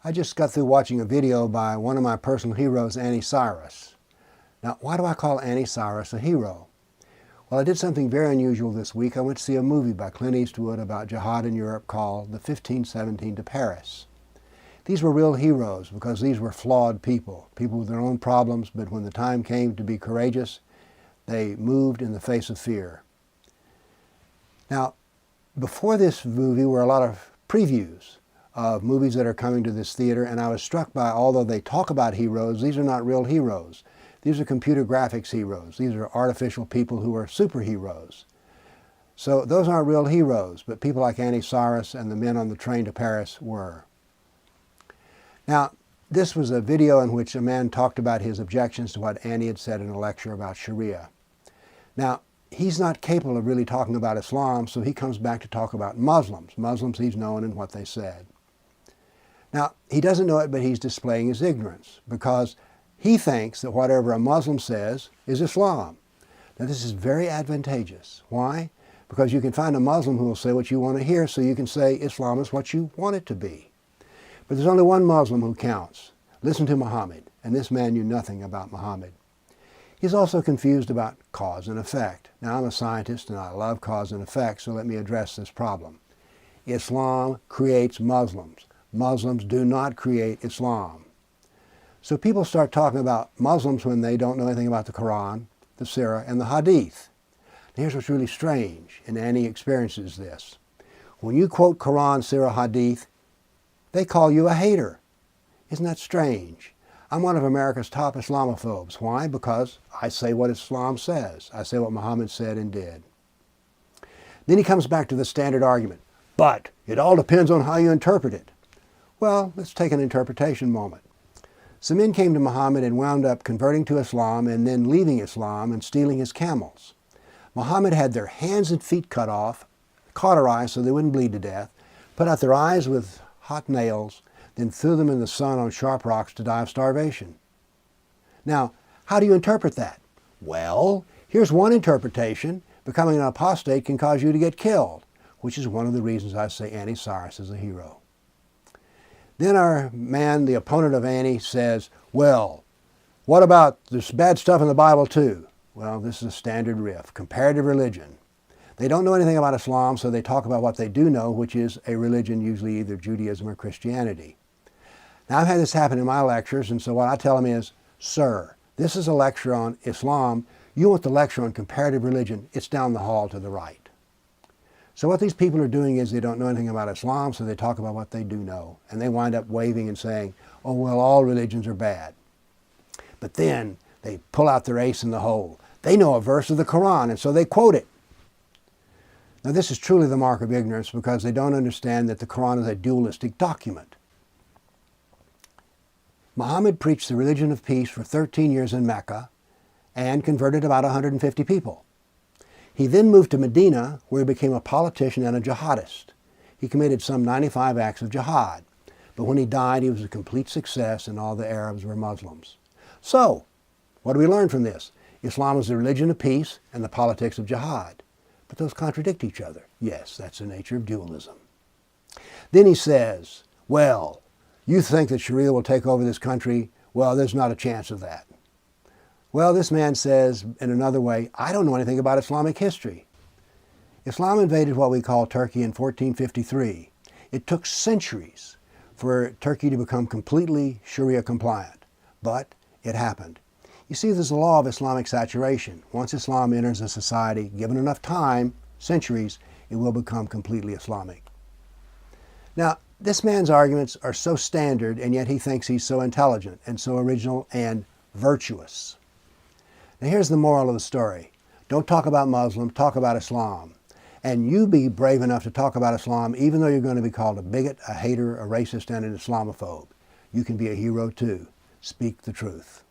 I just got through watching a video by one of my personal heroes, Anni Cyrus. Now, why do I call Anni Cyrus a hero? Well, I did something very unusual this week. I went to see a movie by Clint Eastwood about jihad in Europe called The 1517 to Paris. These were real heroes because these were flawed people with their own problems, but when the time came to be courageous, they moved in the face of fear. Now, before this movie were a lot of previews of movies that are coming to this theater, and I was struck by, although they talk about heroes, these are not real heroes. These are computer graphics heroes. These are artificial people who are superheroes. So those aren't real heroes, but people like Anni Cyrus and the men on the train to Paris were. Now, this was a video in which a man talked about his objections to what Anni had said in a lecture about Sharia. Now, he's not capable of really talking about Islam, so he comes back to talk about Muslims. Muslims he's known and what they said. Now, he doesn't know it, but he's displaying his ignorance because he thinks that whatever a Muslim says is Islam. Now, this is very advantageous. Why? Because you can find a Muslim who will say what you want to hear, so you can say Islam is what you want it to be. But there's only one Muslim who counts. Listen to Muhammad, and this man knew nothing about Muhammad. He's also confused about cause and effect. Now, I'm a scientist and I love cause and effect, so let me address this problem. Islam creates Muslims. Muslims do not create Islam. So people start talking about Muslims when they don't know anything about the Quran, the Sirah, and the Hadith. Now, here's what's really strange, and Anni experiences this. When you quote Quran, Sirah, Hadith, they call you a hater. Isn't that strange? I'm one of America's top Islamophobes. Why? Because I say what Islam says. I say what Muhammad said and did. Then he comes back to the standard argument. But it all depends on how you interpret it. Well, let's take an interpretation moment. Some men came to Muhammad and wound up converting to Islam and then leaving Islam and stealing his camels. Muhammad had their hands and feet cut off, cauterized so they wouldn't bleed to death, put out their eyes with hot nails, then threw them in the sun on sharp rocks to die of starvation. Now, how do you interpret that? Well, here's one interpretation. Becoming an apostate can cause you to get killed, which is one of the reasons I say Anni Cyrus is a hero. Then our man, the opponent of Anni, says, well, what about this bad stuff in the Bible too? Well, this is a standard riff, comparative religion. They don't know anything about Islam, so they talk about what they do know, which is a religion, usually either Judaism or Christianity. Now, I've had this happen in my lectures, and so what I tell them is, sir, this is a lecture on Islam. You want the lecture on comparative religion, it's down the hall to the right. So what these people are doing is they don't know anything about Islam, so they talk about what they do know. And they wind up waving and saying, oh, well, all religions are bad. But then they pull out their ace in the hole. They know a verse of the Quran, and so they quote it. Now, this is truly the mark of ignorance because they don't understand that the Quran is a dualistic document. Muhammad preached the religion of peace for 13 years in Mecca and converted about 150 people. He then moved to Medina, where he became a politician and a jihadist. He committed some 95 acts of jihad, but when he died, he was a complete success and all the Arabs were Muslims. So, what do we learn from this? Islam is the religion of peace and the politics of jihad. But those contradict each other. Yes, that's the nature of dualism. Then he says, well, you think that Sharia will take over this country? Well, there's not a chance of that. Well, this man says, in another way, I don't know anything about Islamic history. Islam invaded what we call Turkey in 1453. It took centuries for Turkey to become completely Sharia compliant, but it happened. You see, there's a law of Islamic saturation. Once Islam enters a society, given enough time, centuries, it will become completely Islamic. Now, this man's arguments are so standard, and yet he thinks he's so intelligent and so original and virtuous. Now, here's the moral of the story. Don't talk about Muslims, talk about Islam. And you be brave enough to talk about Islam, even though you're going to be called a bigot, a hater, a racist, and an Islamophobe. You can be a hero too. Speak the truth.